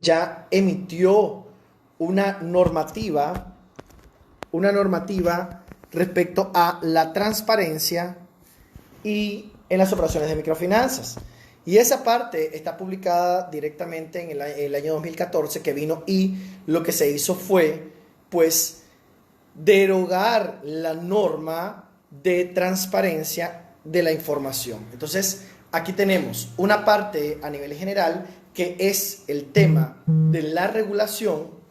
ya emitió una normativa, respecto a la transparencia y en las operaciones de microfinanzas. Y esa parte está publicada directamente en el año 2014 que vino, y lo que se hizo fue, pues, derogar la norma de transparencia de la información. Entonces, aquí tenemos una parte a nivel general que es el tema de la regulación,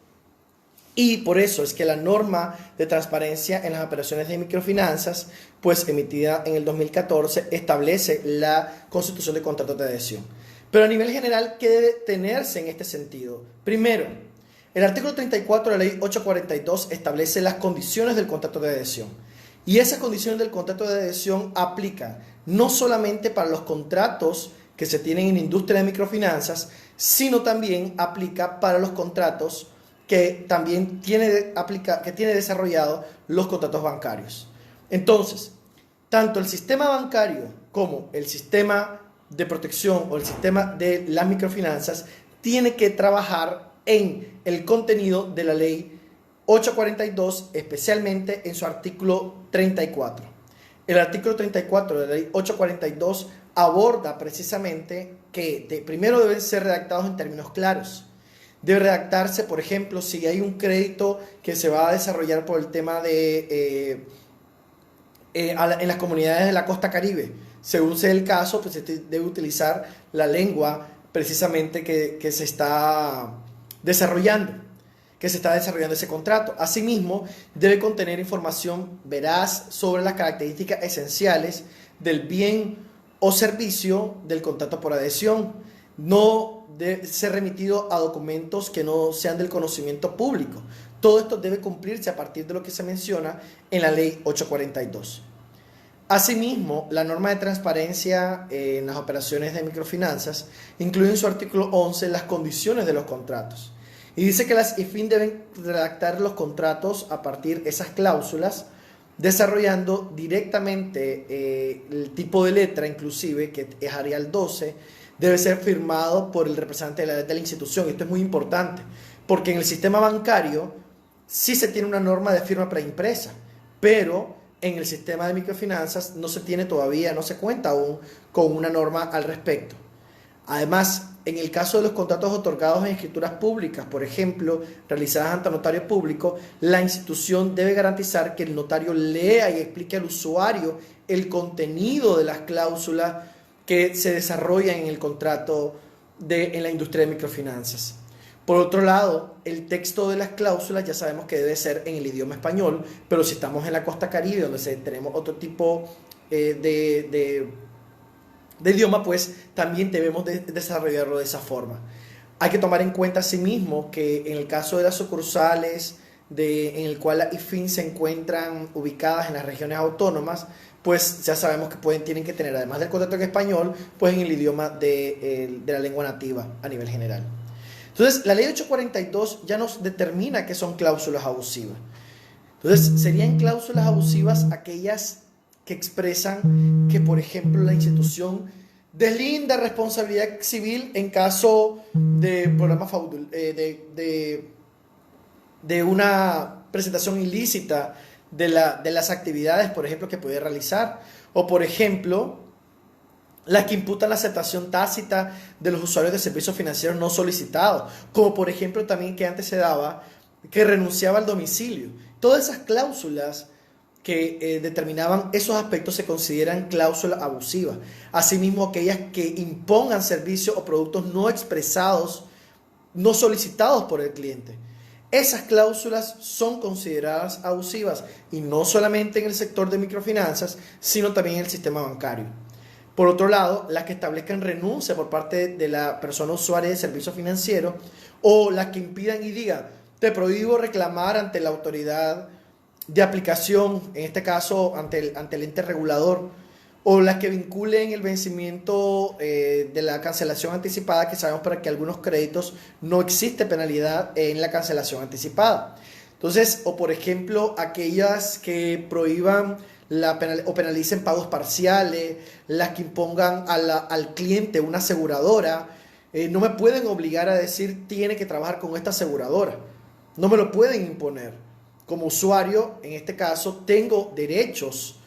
y por eso es que la norma de transparencia en las operaciones de microfinanzas, pues emitida en el 2014, establece la constitución de contratos de adhesión. Pero a nivel general, ¿qué debe tenerse en este sentido? Primero, el artículo 34 de la ley 842 establece las condiciones del contrato de adhesión. Y esas condiciones del contrato de adhesión aplican no solamente para los contratos que se tienen en la industria de microfinanzas, sino también aplica para los contratos que también tiene desarrollado los contratos bancarios. Entonces, tanto el sistema bancario como el sistema de protección o el sistema de las microfinanzas tiene que trabajar en el contenido de la ley 842, especialmente en su artículo 34. El artículo 34 de la ley 842 aborda precisamente que primero deben ser redactados en términos claros. Debe redactarse, por ejemplo, si hay un crédito que se va a desarrollar por el tema de en las comunidades de la costa Caribe, según sea el caso, pues se debe utilizar la lengua precisamente que se está desarrollando, ese contrato. Asimismo, debe contener información veraz sobre las características esenciales del bien o servicio del contrato por adhesión. No debe ser remitido a documentos que no sean del conocimiento público. Todo esto debe cumplirse a partir de lo que se menciona en la ley 842. Asimismo, la norma de transparencia en las operaciones de microfinanzas incluye en su artículo 11 las condiciones de los contratos. Y dice que las IFIN deben redactar los contratos a partir de esas cláusulas, desarrollando directamente el tipo de letra, inclusive, que es Arial 12, debe ser firmado por el representante de la institución. Esto es muy importante, porque en el sistema bancario sí se tiene una norma de firma preimpresa, pero en el sistema de microfinanzas no se tiene todavía, no se cuenta aún con una norma al respecto. Además, en el caso de los contratos otorgados en escrituras públicas, por ejemplo, realizadas ante notario público, la institución debe garantizar que el notario lea y explique al usuario el contenido de las cláusulas que se desarrollan en el contrato en la industria de microfinanzas. Por otro lado, el texto de las cláusulas ya sabemos que debe ser en el idioma español, pero si estamos en la costa Caribe, donde tenemos otro tipo de idioma, pues también debemos desarrollarlo de esa forma. Hay que tomar en cuenta asimismo que en el caso de las sucursales en el cual las IFIN se encuentran ubicadas en las regiones autónomas, pues ya sabemos que tienen que tener, además del contrato en español, pues en el idioma de la lengua nativa a nivel general. Entonces, la ley 842 ya nos determina qué son cláusulas abusivas. Entonces, serían cláusulas abusivas aquellas que expresan que, por ejemplo, la institución deslinda responsabilidad civil en caso de problemas de una presentación ilícita de las actividades, por ejemplo, que puede realizar. O, por ejemplo, las que imputan la aceptación tácita de los usuarios de servicios financieros no solicitados, como por ejemplo también que antes se daba que renunciaba al domicilio. Todas esas cláusulas que determinaban esos aspectos se consideran cláusulas abusivas. Asimismo, aquellas que impongan servicios o productos no expresados, no solicitados por el cliente. Esas cláusulas son consideradas abusivas, y no solamente en el sector de microfinanzas, sino también en el sistema bancario. Por otro lado, las que establezcan renuncia por parte de la persona usuaria de servicio financiero, o las que impidan y digan: te prohíbo reclamar ante la autoridad de aplicación, en este caso ante el ente regulador, o las que vinculen el vencimiento de la cancelación anticipada, que sabemos para que algunos créditos no existe penalidad en la cancelación anticipada. Entonces, o por ejemplo, aquellas que prohíban o penalicen pagos parciales, las que impongan al cliente una aseguradora, No me pueden obligar a decir tiene que trabajar con esta aseguradora. No me lo pueden imponer. Como usuario, en este caso, tengo derechos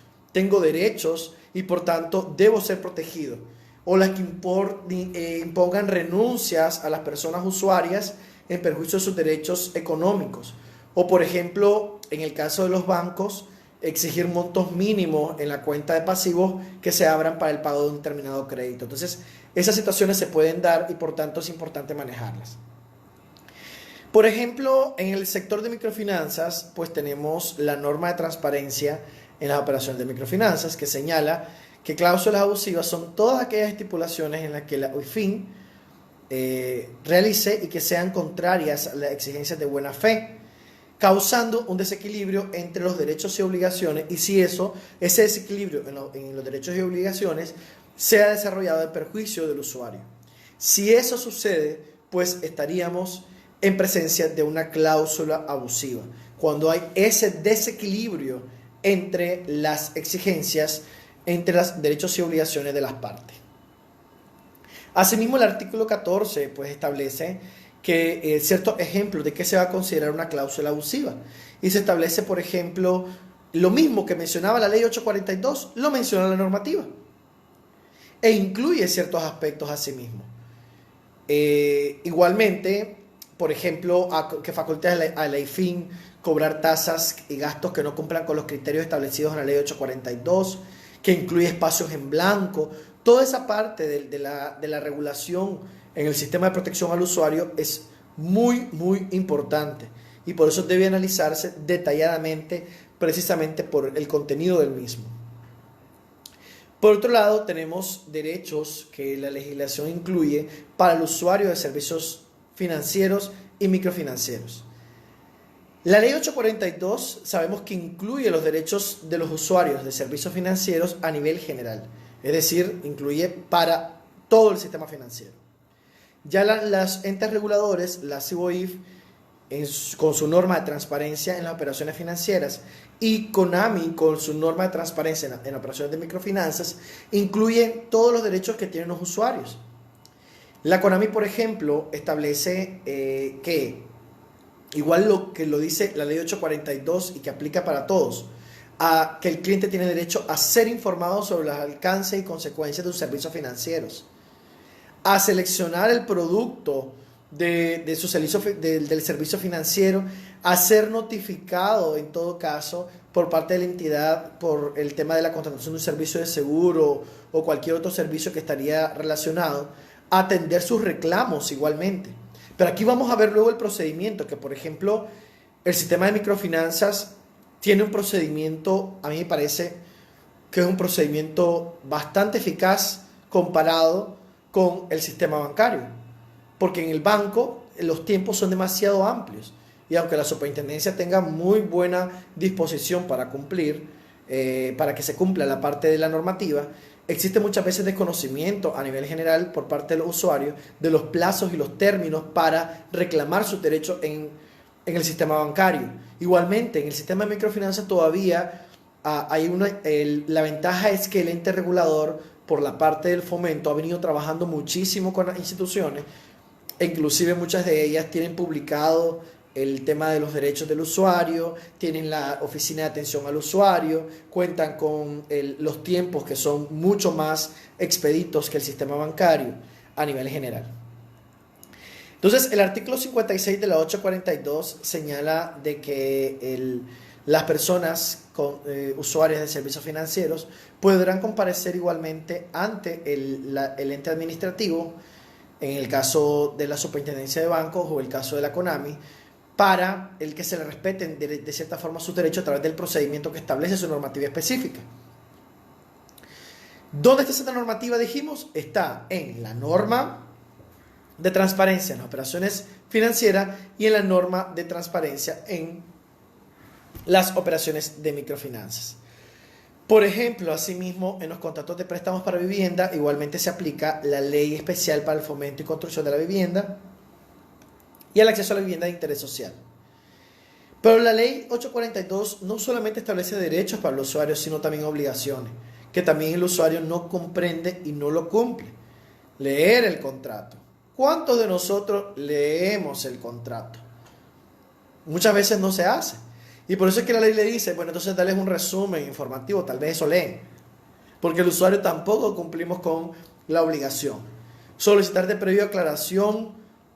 y por tanto debo ser protegido. O las que impongan renuncias a las personas usuarias en perjuicio de sus derechos económicos. O por ejemplo, en el caso de los bancos, exigir montos mínimos en la cuenta de pasivos que se abran para el pago de un determinado crédito. Entonces, esas situaciones se pueden dar y por tanto es importante manejarlas. Por ejemplo, en el sector de microfinanzas, pues tenemos la norma de transparencia en las operaciones de microfinanzas que señala que cláusulas abusivas son todas aquellas estipulaciones en las que la OIFIN realice y que sean contrarias a las exigencias de buena fe, causando un desequilibrio entre los derechos y obligaciones, y si ese desequilibrio en los derechos y obligaciones sea desarrollado en perjuicio del usuario. Si eso sucede, pues estaríamos en presencia de una cláusula abusiva, cuando hay ese desequilibrio entre las exigencias, entre los derechos y obligaciones de las partes. Asimismo, el artículo 14 pues, establece que ciertos ejemplos de qué se va a considerar una cláusula abusiva. Y se establece, por ejemplo, lo mismo que mencionaba la ley 842, lo menciona la normativa. E incluye ciertos aspectos asimismo. Igualmente, por ejemplo, que faculte a la IFIN cobrar tasas y gastos que no cumplan con los criterios establecidos en la ley 842, que incluye espacios en blanco. Toda esa parte de la regulación en el sistema de protección al usuario es muy, muy importante y por eso debe analizarse detalladamente precisamente por el contenido del mismo. Por otro lado, tenemos derechos que la legislación incluye para el usuario de servicios financieros y microfinancieros. La ley 842 sabemos que incluye los derechos de los usuarios de servicios financieros a nivel general, es decir, incluye para todo el sistema financiero. Ya las entes reguladores, la CIBOIF, con su norma de transparencia en las operaciones financieras, y CONAMI con su norma de transparencia en operaciones de microfinanzas, incluyen todos los derechos que tienen los usuarios. La CONAMI, por ejemplo, establece que, igual lo que lo dice la ley 842 y que aplica para todos, que el cliente tiene derecho a ser informado sobre los alcances y consecuencias de sus servicios financieros, a seleccionar el producto del servicio financiero, a ser notificado en todo caso por parte de la entidad por el tema de la contratación de un servicio de seguro o cualquier otro servicio que estaría relacionado, a atender sus reclamos igualmente. Pero aquí vamos a ver luego el procedimiento, que por ejemplo el sistema de microfinanzas tiene un procedimiento, a mí me parece que es un procedimiento bastante eficaz comparado con el sistema bancario, porque en el banco los tiempos son demasiado amplios y aunque la superintendencia tenga muy buena disposición para cumplir, para que se cumpla la parte de la normativa, existe muchas veces desconocimiento a nivel general por parte de los usuarios de los plazos y los términos para reclamar sus derechos en el sistema bancario. Igualmente, en el sistema de microfinanzas todavía la ventaja es que el ente regulador, por la parte del fomento, ha venido trabajando muchísimo con las instituciones, e inclusive muchas de ellas tienen publicado el tema de los derechos del usuario, tienen la oficina de atención al usuario, cuentan con los tiempos que son mucho más expeditos que el sistema bancario a nivel general. Entonces, el artículo 56 de la 842 señala de que las personas usuarias de servicios financieros podrán comparecer igualmente ante el ente administrativo, en el caso de la Superintendencia de Bancos o el caso de la CONAMI, para el que se le respeten de cierta forma sus derechos a través del procedimiento que establece su normativa específica. ¿Dónde está esta normativa? Dijimos, está en la norma de transparencia en las operaciones financieras y en la norma de transparencia en las operaciones de microfinanzas. Por ejemplo, asimismo, en los contratos de préstamos para vivienda igualmente se aplica la Ley Especial para el Fomento y Construcción de la Vivienda y el acceso a la vivienda de interés social. Pero la Ley 842 no solamente establece derechos para los usuarios, sino también obligaciones, que también el usuario no comprende y no lo cumple. Leer el contrato, ¿Cuántos de nosotros leemos el contrato? Muchas veces no se hace. Y por eso es que la ley le dice, bueno, entonces darles un resumen informativo, tal vez eso leen. Porque el usuario tampoco cumplimos con la obligación. Solicitar de previa aclaración,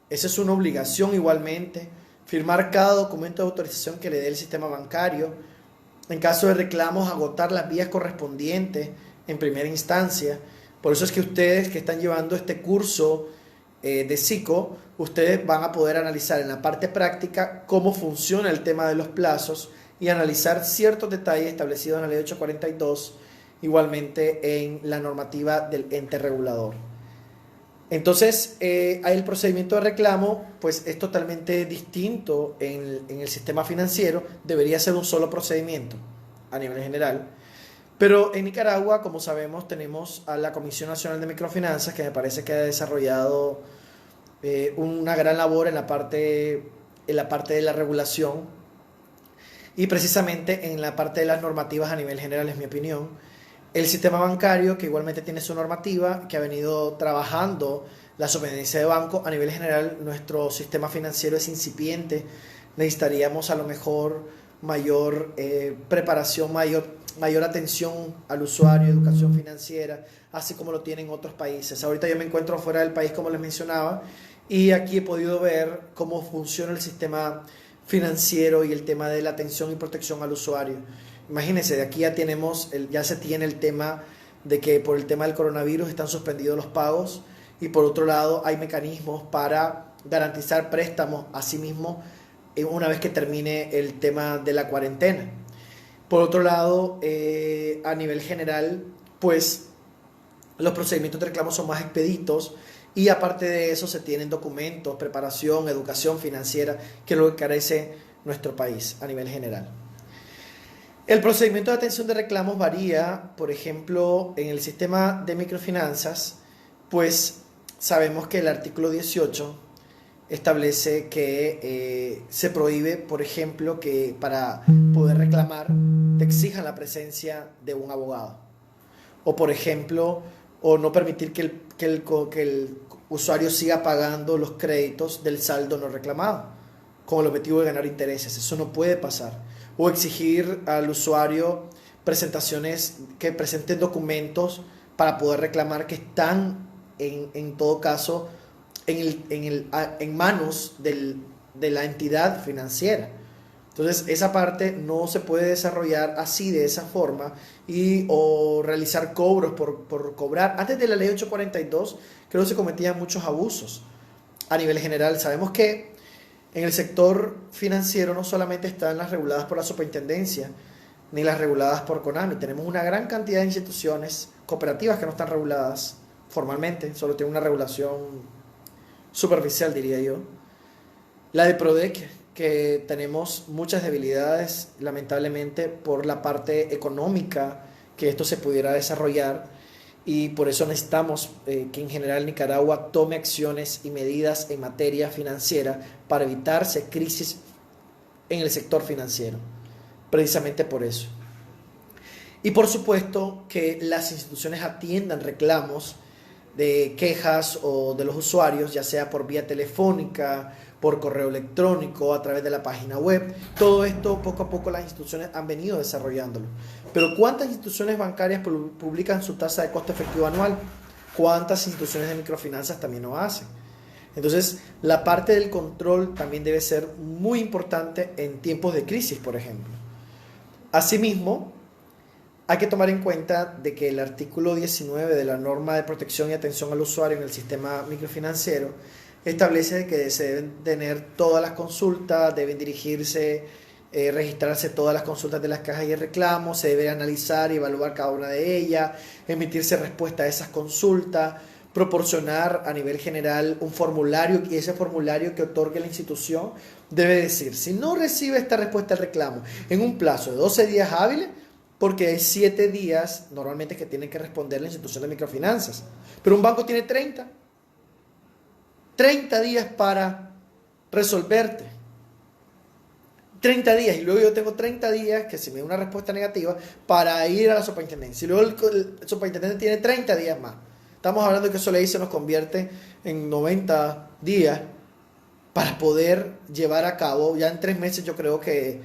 esa es una obligación igualmente. Firmar cada documento de autorización que le dé el sistema bancario. En caso de reclamos, agotar las vías correspondientes en primera instancia. Por eso es que ustedes que están llevando este curso de psico, ustedes van a poder analizar en la parte práctica cómo funciona el tema de los plazos y analizar ciertos detalles establecidos en la ley 842, igualmente en la normativa del ente regulador. Entonces, el procedimiento de reclamo pues es totalmente distinto en el sistema financiero, debería ser un solo procedimiento a nivel general. Pero en Nicaragua, como sabemos, tenemos a la Comisión Nacional de Microfinanzas, que me parece que ha desarrollado una gran labor en la parte de la regulación y precisamente en la parte de las normativas a nivel general, es mi opinión. El sistema bancario, que igualmente tiene su normativa, que ha venido trabajando la superintendencia de banco. A nivel general, nuestro sistema financiero es incipiente. Necesitaríamos a lo mejor mayor preparación, mayor atención al usuario, educación financiera, así como lo tienen otros países. Ahorita yo me encuentro fuera del país, como les mencionaba, y aquí he podido ver cómo funciona el sistema financiero y el tema de la atención y protección al usuario. Imagínense, de aquí ya se tiene el tema de que por el tema del coronavirus están suspendidos los pagos y por otro lado hay mecanismos para garantizar préstamos asimismo una vez que termine el tema de la cuarentena. Por otro lado, a nivel general, pues los procedimientos de reclamo son más expeditos y aparte de eso se tienen documentos, preparación, educación financiera, que es lo que carece nuestro país a nivel general. El procedimiento de atención de reclamos varía, por ejemplo, en el sistema de microfinanzas, pues sabemos que el artículo 18 establece que se prohíbe, por ejemplo, que para poder reclamar te exijan la presencia de un abogado. O, por ejemplo, o no permitir que el usuario siga pagando los créditos del saldo no reclamado, con el objetivo de ganar intereses. Eso no puede pasar. O exigir al usuario que presenten documentos para poder reclamar que están, en todo caso, en manos de la entidad financiera. Entonces, esa parte no se puede desarrollar así, de esa forma, o realizar cobros por cobrar. Antes de la ley 842, creo que se cometían muchos abusos a nivel general. Sabemos que en el sector financiero no solamente están las reguladas por la superintendencia, ni las reguladas por CONAMI. Tenemos una gran cantidad de instituciones cooperativas que no están reguladas formalmente, solo tienen una regulación superficial, diría yo. La de PRODEC, que tenemos muchas debilidades, lamentablemente, por la parte económica que esto se pudiera desarrollar, y por eso necesitamos que en general Nicaragua tome acciones y medidas en materia financiera para evitarse crisis en el sector financiero, precisamente por eso. Y por supuesto que las instituciones atiendan reclamos de quejas o de los usuarios, ya sea por vía telefónica, por correo electrónico, a través de la página web. Todo esto poco a poco las instituciones han venido desarrollándolo. Pero ¿cuántas instituciones bancarias publican su tasa de costo efectivo anual? ¿Cuántas instituciones de microfinanzas también lo hacen? Entonces, la parte del control también debe ser muy importante en tiempos de crisis, por ejemplo. Asimismo, hay que tomar en cuenta de que el artículo 19 de la norma de protección y atención al usuario en el sistema microfinanciero establece que se deben tener todas las consultas, deben registrarse todas las consultas de las cajas y reclamos, se debe analizar y evaluar cada una de ellas, emitirse respuesta a esas consultas, proporcionar a nivel general un formulario, y ese formulario que otorgue la institución debe decir, si no recibe esta respuesta al reclamo en un plazo de 12 días hábiles, porque hay 7 días normalmente que tienen que responder la institución de microfinanzas, pero un banco tiene 30 días para resolverte. 30 días, y luego yo tengo 30 días que si me da una respuesta negativa para ir a la superintendencia, y luego el superintendente tiene 30 días más. Estamos hablando de que eso ley se nos convierte en 90 días para poder llevar a cabo. Ya en 3 meses yo creo que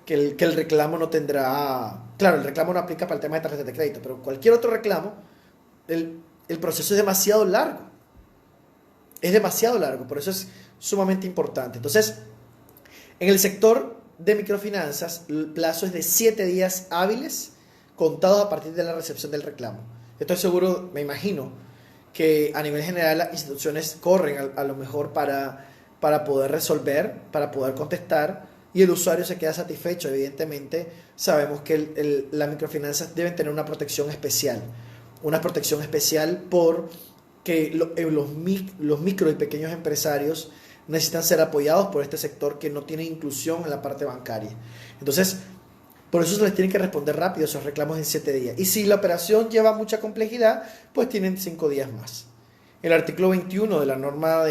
el reclamo no tendrá... Claro, el reclamo no aplica para el tema de tarjeta de crédito, pero cualquier otro reclamo, el proceso es demasiado largo. Es demasiado largo, por eso es sumamente importante. Entonces, en el sector de microfinanzas, el plazo es de 7 días hábiles contados a partir de la recepción del reclamo. Estoy seguro, me imagino, que a nivel general las instituciones corren a lo mejor para poder resolver, para poder contestar, y el usuario se queda satisfecho. Evidentemente, sabemos que las microfinanzas deben tener una protección especial porque los micro y pequeños empresarios necesitan ser apoyados por este sector que no tiene inclusión en la parte bancaria. Entonces, por eso se les tiene que responder rápido esos reclamos en 7 días. Y si la operación lleva mucha complejidad, pues tienen 5 días más. El artículo 21 de la norma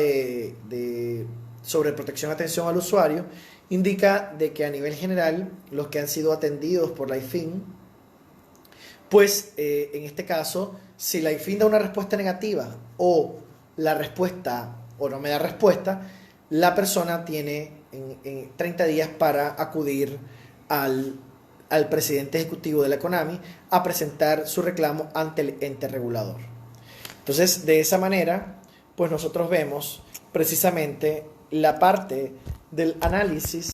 sobre protección y atención al usuario indica de que a nivel general los que han sido atendidos por la IFIN, pues en este caso, si la IFIN da una respuesta negativa o la respuesta o no me da respuesta, la persona tiene en 30 días para acudir al presidente ejecutivo de la CONAMI a presentar su reclamo ante el ente regulador. Entonces, de esa manera, pues nosotros vemos precisamente la parte del análisis